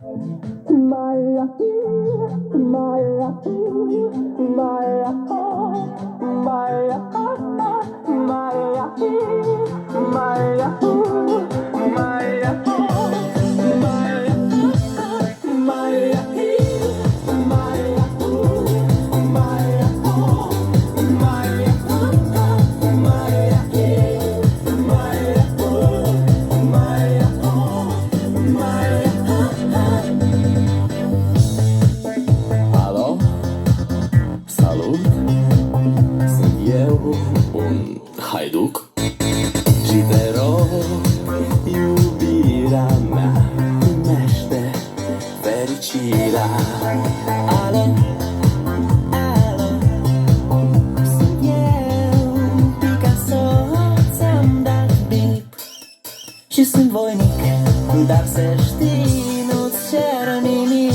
Maya, Maya, Maya, Maya, Maya, Maya, Alo, salut, sunt eu, un haiduc și te rog, iubirea mea, primește fericirea. Alo, alo, sunt eu, Picasso, ți-am dat bip și sunt voinic, dar să știi, nu-ți cer nimic.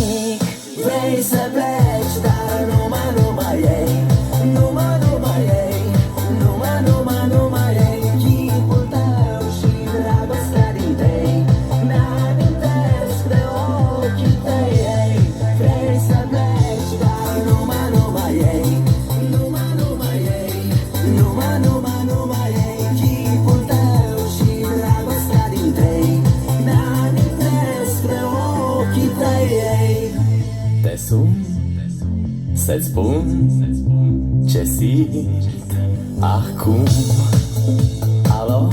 Vrei să pleci, dar numai ei, numai ei, numai ei, chipul tău și dragostea din tei, mi-amintesc de ochii tăi, ei. Vrei să pleci, dar numai ei, numai ei, numai ei, chipul tău și dragostea din tei, mi-amintesc de ochii tăi, ei. Te sun să-ți spun ce simt acum. Alo,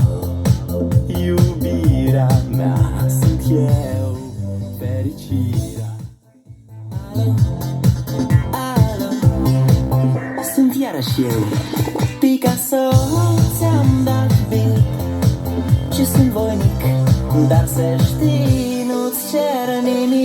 iubirea mea, sunt eu, fericirea. Alo, alo, sunt iarăși eu, Picasso, ți-am dat bip și sunt voinic, dar să știi, nu-ți cer nimic.